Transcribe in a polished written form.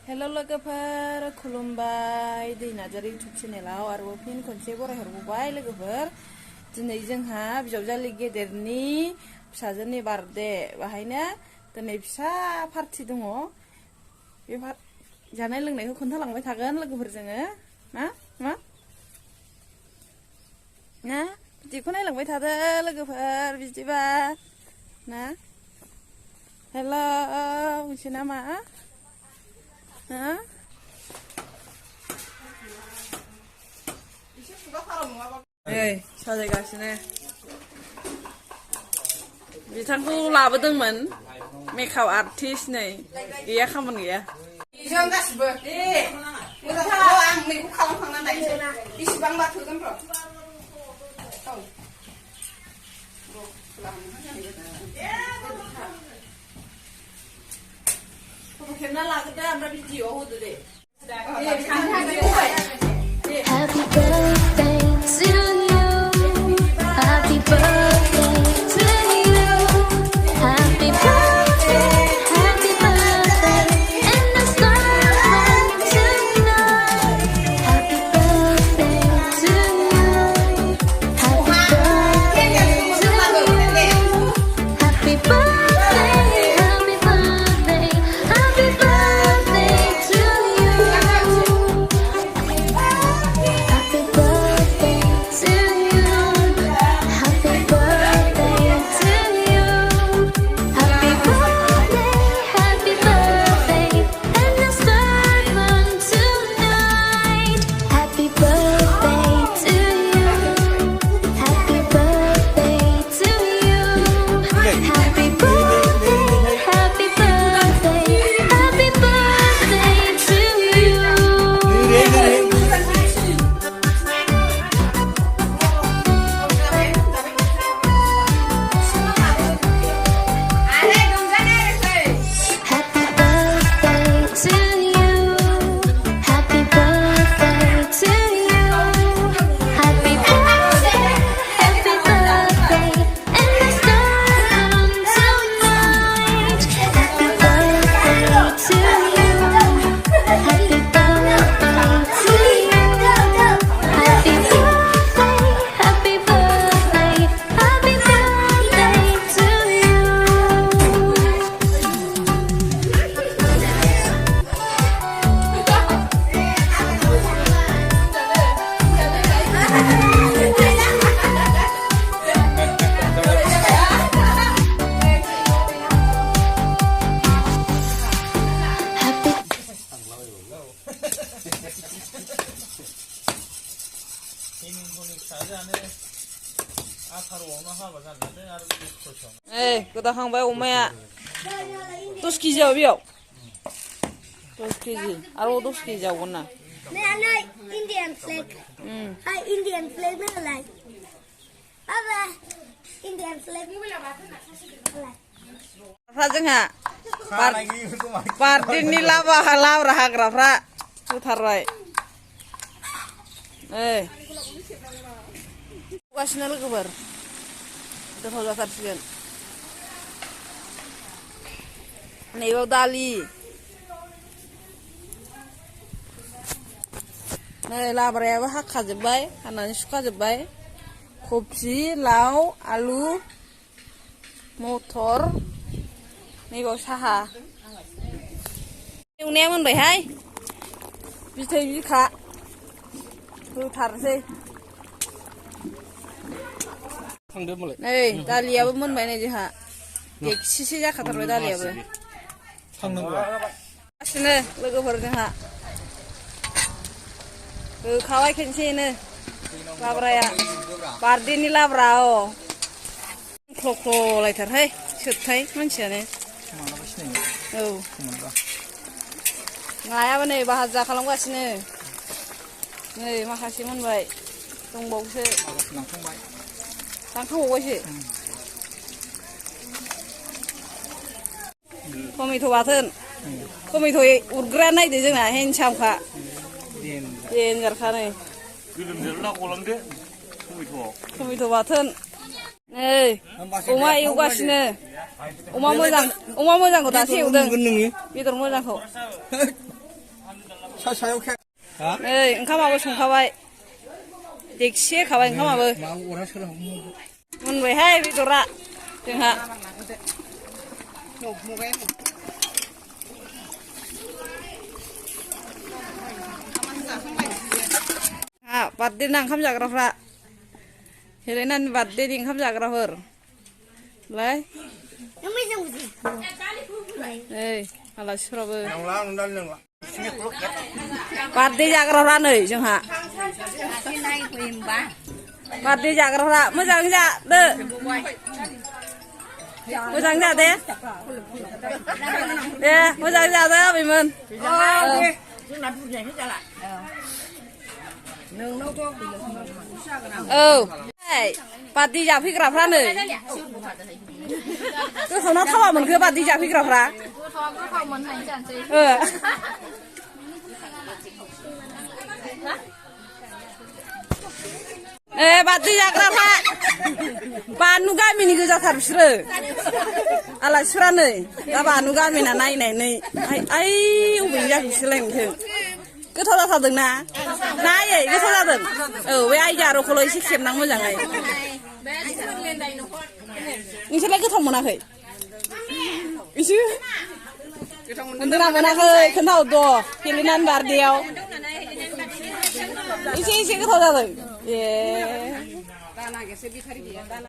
हेल' लोगोफोर खुलुमबाय दै नार्जारि इउटुब चेनेलाव आरो फिन खनसे बरायहरबाय लोगोफोर दिनै जोंहा बिजावजालि गेदेरनि फिसाजोनि बार्थडे बाहायनो दिनै फिसा पार्टी दङ बे जानाय लोंनायखौ खोन्थालांबाय थागोन लोगोफोर जोङो ना बिदिखौ नायलांबाय थादो लोगोफोर बिदिबा ना हेल' मिथियो नामा नै साजायगासिनो बिथांखौ लाबोदोंमोन मेकआप आर्टिस्ट नै गैया खामानि गैया जों गासिबो आं मैगं खालामखांनानै नायनोसै बेसेबांबा थोगोन र' फट' खेबना लाग्रोदो ओमफ्राय भिडिअ होदो दे Happy birthday to you. Happy birthday to you. Happy birthday, happy birthday, and the starlight tonight. Happy birthday to you. Happy birthday to you. Happy birthday, happy birthday, happy birthday to you. Happy birthday to you. Happy birthday to you. Happy birthday, happy birthday, and the stars run tonight. Happy birthday to you. Happy birthday to you. Happy birthday, happy birthday, happy birthday to you. Happy birthday to you. Happy birthday to you. Happy birthday, happy birthday, and the stars come tonight. Happy birthday to you. Happy birthday to you. Happy birthday, happy birthday, happy birthday to you. Happy ए गोदाखांबाय अमाया 10 केजियाव बेयाव 10 केजि आरो 10 केजि जावगोन ना Này, Indian flag. Indian flag nó là Papa, Indian flag nó là जोंहा बार्थडेनि लाब्रा हाग्राफ्रा होथारबाय गासिनो लोगोफोर गोथाव जाथारसिगोन नैबाव दालि नै लाब्रायाबो हाखाजोब्बाय हानानै सुखाजोब्बाय कफि लाव आलु मटर नैबाव साहा एवनाया मोनबायहाय बिथै बिखा होथारसै नै दालियाबो मोनबाय नै जोंहा देखसिसे जाखाथारबाय दालियाबो गासिनो लोगोफोर जोंहा होखाबाय खेनसेनो लाब्राया बार्थडेनि लाब्रा ख्ल' ख्ल' लायथारहाय सोबथाय मानसियानो औ नायाबो नै भाजा खालामगासिनो नै माखासे मोनबाय दंबावोसो लांखांबावबायसो टमेट' बाथोन टमेट' उरग्रा नायदो जोंना हेन्डसामखा देन्जारखा नै टमेट' बाथोन नै अमा एवगासिनो अमा मोजांखौ दासो एवदों बेदर मोजांखौ सायाव खे नै ओंखामाबो संखाबाय देखसे होखाबाय ओंखामाबो मोनबायहाय बेदरा जोंहा बार्थडे ना ओंखाम जाग्राफ्रा हेलेनानि बार्थडे ओंखाम जाग्राफोर लाय नै आलासिफोराबो बार्थडे जाग्राफ्रा नै जोंहा बार्थडे जाग्राफ्रा मोजां जादो मोजां जादे दे मोजां जादो आबैमोन औ बार्थडे जाफैग्राफ्रा नै गोथावना थावा मोनखो बार्थडे जाफैग्राफ्रा बार्थडे जाग्राफ्रा बानु गामिनि गोजाथार बिसोरो आलासिफ्रा नै दा बानु गामिना नायनानै आइ अबेनि जाफैसोलाय मोनथों गोथाव जाथारदोंना नायै गोथाव जादों औ बे आइजार'खौल' एसे खेबनां मोजाङै नोंसोरलाय गोथाव मोनाखै एसे मोनदोंना मोनाखै खोन्थाहरद' हेलेनानि बार्थडेआव एसे गोथाव जादों ए